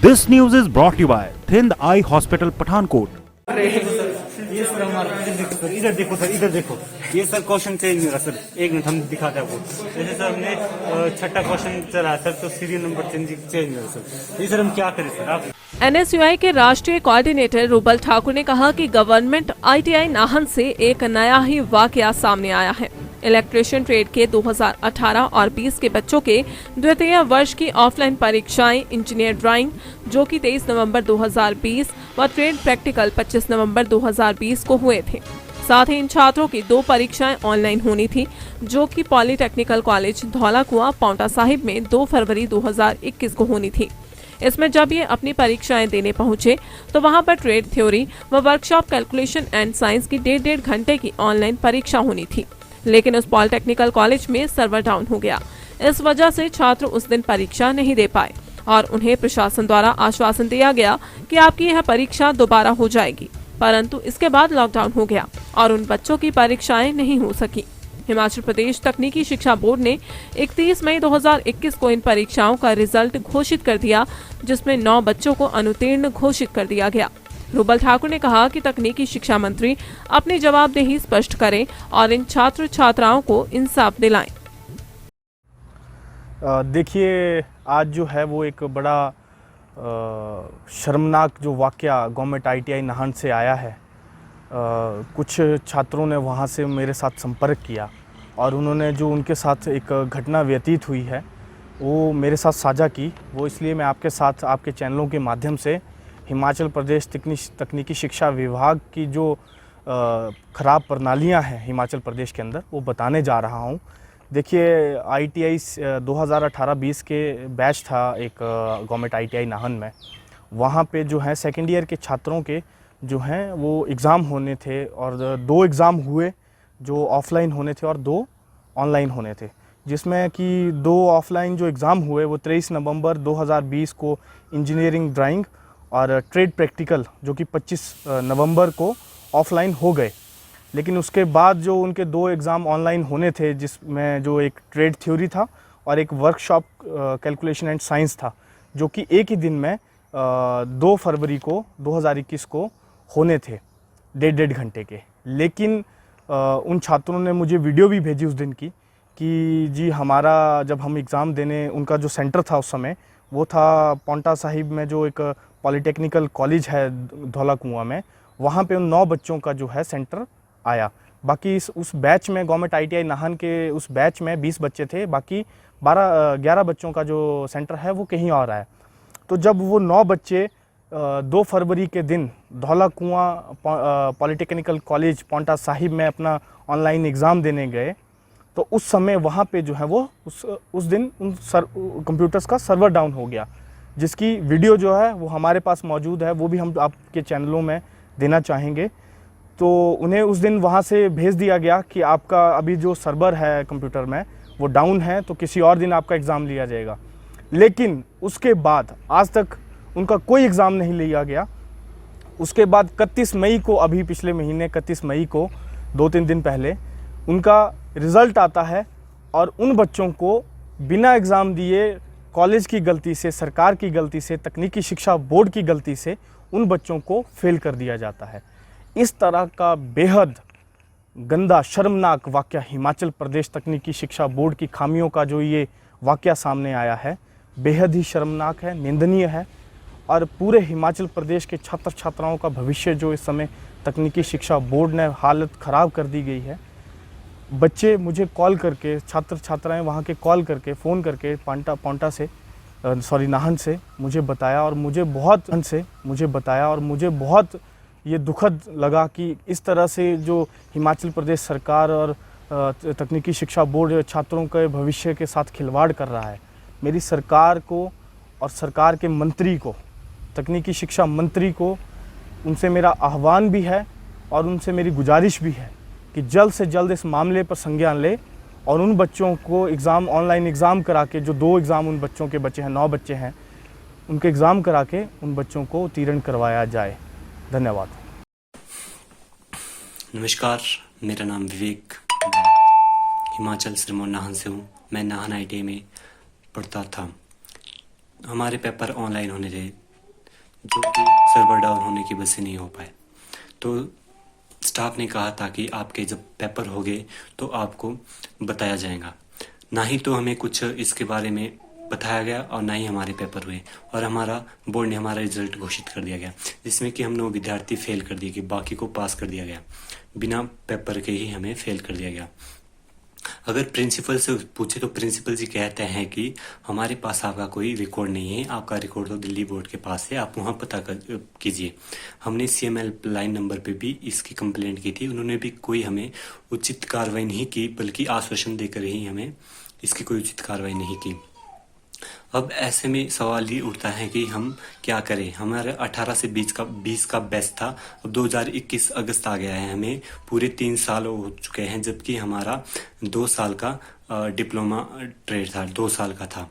This news is brought to you by Thind Eye Hospital, Pathankot. ये sir हमारा इधर देखो सर, इधर देखो। ये सर क्वेश्चन चेंज नहीं हो रहा सर, एक मिनट हम दिखाते हैं आपको। जैसे सर हमने छठा क्वेश्चन चला सर, तो सीरियल नंबर चेंज नहीं हो रहा सर। ये सर हम क्या करें सर? आप एनएसयूआई के राष्ट्रीय कोऑर्डिनेटर रूबल ठाकुर ने कहा कि गवर्नमेंट आईटीआई नाहन से एक नया ही वाकया सामने आया है। इलेक्ट्रिशियन ट्रेड के 2018 और 20 के बच्चों के द्वितीय वर्ष की ऑफलाइन परीक्षाएं इंजीनियर ड्राइंग जो कि 23 नवंबर 2020 व ट्रेड प्रैक्टिकल 25 नवंबर 2020 को हुए थे। साथ ही इन छात्रों की 2 परीक्षाएं ऑनलाइन होनी थी, जो कि पॉलिटेक्निकल कॉलेज धौलाकुआं पांवटा साहिब में 2 फरवरी 2021 को होनी थी। इसमें जब ये अपनी परीक्षाएं देने पहुंचे तो वहां पर ट्रेड थ्योरी व वर्कशॉप कैलकुलेशन एंड साइंस की 1.5 घंटे की ऑनलाइन परीक्षा होनी थी, लेकिन उस पॉलिटेक्निकल कॉलेज में सर्वर डाउन हो गया। इस वजह से छात्र उस दिन परीक्षा नहीं दे पाए और उन्हें प्रशासन द्वारा आश्वासन दिया गया कि आपकी यह परीक्षा दोबारा हो जाएगी, परंतु इसके बाद लॉकडाउन हो गया और उन बच्चों की परीक्षाएं नहीं हो सकी। हिमाचल प्रदेश तकनीकी शिक्षा बोर्ड ने 31 मई 2021 को इन परीक्षाओं का रिजल्ट घोषित कर दिया, जिसमें 9 बच्चों को अनुत्तीर्ण घोषित कर दिया गया। रूबल ठाकुर ने कहा कि तकनीकी शिक्षा मंत्री अपनी जवाबदेही स्पष्ट करें और इन छात्र छात्राओं को इंसाफ दिलाएं। देखिए, आज जो है वो एक बड़ा शर्मनाक जो वाकया गवर्नमेंट आईटीआई नाहन से आया है। कुछ छात्रों ने वहाँ से मेरे साथ संपर्क किया और उन्होंने जो उनके साथ एक घटना व्यतीत हुई है वो मेरे साथ साझा की। वो इसलिए मैं आपके साथ आपके चैनलों के माध्यम से हिमाचल प्रदेश तकनीकी शिक्षा विभाग की जो ख़राब प्रणालियाँ हैं हिमाचल प्रदेश के अंदर वो बताने जा रहा हूँ। देखिए, आईटीआई 2018-20 के बैच था एक गवर्नमेंट आईटीआई नाहन में। वहाँ पे जो है सेकेंड ईयर के छात्रों के जो हैं वो एग्ज़ाम होने थे और 2 एग्ज़ाम हुए जो ऑफ़लाइन होने थे और 2 ऑनलाइन होने थे, जिसमें कि 2 ऑफ़लाइन जो एग्ज़ाम हुए वो 23 नवंबर 2020 को इंजीनियरिंग ड्राइंग और ट्रेड प्रैक्टिकल जो कि 25 नवंबर को ऑफ़लाइन हो गए। लेकिन उसके बाद जो उनके 2 एग्ज़ाम ऑनलाइन होने थे, जिसमें जो एक ट्रेड थ्योरी था और एक वर्कशॉप कैलकुलेशन एंड साइंस था, जो कि एक ही दिन में 2 फरवरी को 2021 को होने थे 1.5 घंटे के। लेकिन उन छात्रों ने मुझे वीडियो भी भेजी उस दिन की कि जी हमारा जब हम एग्ज़ाम देने, उनका जो सेंटर था उस समय वो था पांवटा साहिब में जो एक पॉलिटेक्निकल कॉलेज है धौलाकुआं में, वहाँ पे उन 9 बच्चों का जो है सेंटर आया। बाकी उस बैच में गवर्नमेंट आईटीआई नाहन के उस बैच में 20 बच्चे थे, बाकी 11 बच्चों का जो सेंटर है वो कहीं और आया। तो जब वो 9 बच्चे 2 फरवरी के दिन धौलाकुआं पॉलिटेक्निकल कॉलेज पांवटा साहिब में अपना ऑनलाइन एग्ज़ाम देने गए, तो उस समय वहाँ पे जो है वो उस दिन उन कंप्यूटर्स का सर्वर डाउन हो गया, जिसकी वीडियो जो है वो हमारे पास मौजूद है, वो भी हम आपके चैनलों में देना चाहेंगे। तो उन्हें उस दिन वहाँ से भेज दिया गया कि आपका अभी जो सर्वर है कंप्यूटर में वो डाउन है, तो किसी और दिन आपका एग्ज़ाम लिया जाएगा। लेकिन उसके बाद आज तक उनका कोई एग्ज़ाम नहीं लिया गया। उसके बाद 31 मई को, अभी पिछले महीने 31 मई को 2-3 दिन पहले उनका रिज़ल्ट आता है और उन बच्चों को बिना एग्ज़ाम दिए, कॉलेज की गलती से, सरकार की गलती से, तकनीकी शिक्षा बोर्ड की गलती से उन बच्चों को फेल कर दिया जाता है। इस तरह का बेहद गंदा शर्मनाक वाकया हिमाचल प्रदेश तकनीकी शिक्षा बोर्ड की खामियों का जो ये वाकया सामने आया है, बेहद ही शर्मनाक है, निंदनीय है। और पूरे हिमाचल प्रदेश के छात्र छात्राओं का भविष्य जो इस समय तकनीकी शिक्षा बोर्ड ने हालत ख़राब कर दी गई है। बच्चे मुझे कॉल करके, छात्र छात्राएं वहाँ के कॉल करके, फ़ोन करके पांवटा से नाहन से मुझे बताया और मुझे बहुत ये दुखद लगा कि इस तरह से जो हिमाचल प्रदेश सरकार और तकनीकी शिक्षा बोर्ड छात्रों के भविष्य के साथ खिलवाड़ कर रहा है। मेरी सरकार को और सरकार के मंत्री को, तकनीकी शिक्षा मंत्री को, उनसे मेरा आह्वान भी है और उनसे मेरी गुजारिश भी है कि जल्द से जल्द इस मामले पर संज्ञान ले और उन बच्चों को ऑनलाइन एग्ज़ाम करा के, जो 2 एग्ज़ाम उन बच्चों के बचे हैं, 9 बच्चे हैं, उनके एग्ज़ाम करा के उन बच्चों को उत्तीर्ण करवाया जाए। धन्यवाद। नमस्कार, मेरा नाम विवेक, हिमाचल सिरमौर नाहन से हूँ। मैं नाहन आईटीआई में पढ़ता था। हमारे पेपर ऑनलाइन होने थे जो कि सर्वर डाउन होने की वजह से नहीं हो पाए। तो स्टाफ ने कहा था कि आपके जब पेपर हो गए तो आपको बताया जाएगा। ना ही तो हमें कुछ इसके बारे में बताया गया और ना ही हमारे पेपर हुए, और हमारा बोर्ड ने हमारा रिजल्ट घोषित कर दिया गया, जिसमें कि हम 9 विद्यार्थी फेल कर दिए गए, बाकी को पास कर दिया गया। बिना पेपर के ही हमें फेल कर दिया गया। अगर प्रिंसिपल से पूछे तो प्रिंसिपल जी कहते हैं कि हमारे पास आपका कोई रिकॉर्ड नहीं है, आपका रिकॉर्ड तो दिल्ली बोर्ड के पास है, आप वहाँ पता कीजिए। हमने CM लाइन नंबर पे भी इसकी कंप्लेंट की थी, उन्होंने भी कोई हमें उचित कार्रवाई नहीं की, बल्कि आश्वासन देकर ही हमें इसकी कोई उचित कार्रवाई नहीं की। अब ऐसे में सवाल ये उठता है कि हम क्या करें। हमारे 18 से 20 का बेस्ट था, अब 2021 अगस्त आ गया है, हमें पूरे 3 साल हो चुके हैं, जबकि हमारा 2 साल का डिप्लोमा ट्रेड था, 2 साल का था।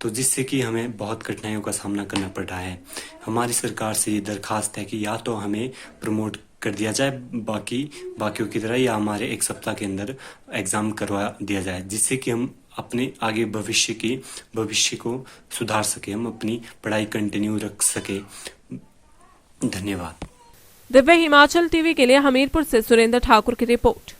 तो जिससे कि हमें बहुत कठिनाइयों का सामना करना पड़ रहा है। हमारी सरकार से ये दरखास्त है कि या तो हमें प्रमोट कर दिया जाए बाकियों की तरह, या हमारे 1 सप्ताह के अंदर एग्ज़ाम करवा दिया जाए, जिससे कि हम अपने आगे भविष्य को सुधार सके, हम अपनी पढ़ाई कंटिन्यू रख सके। धन्यवाद। दिव्य हिमाचल टीवी के लिए हमीरपुर से सुरेंद्र ठाकुर की रिपोर्ट।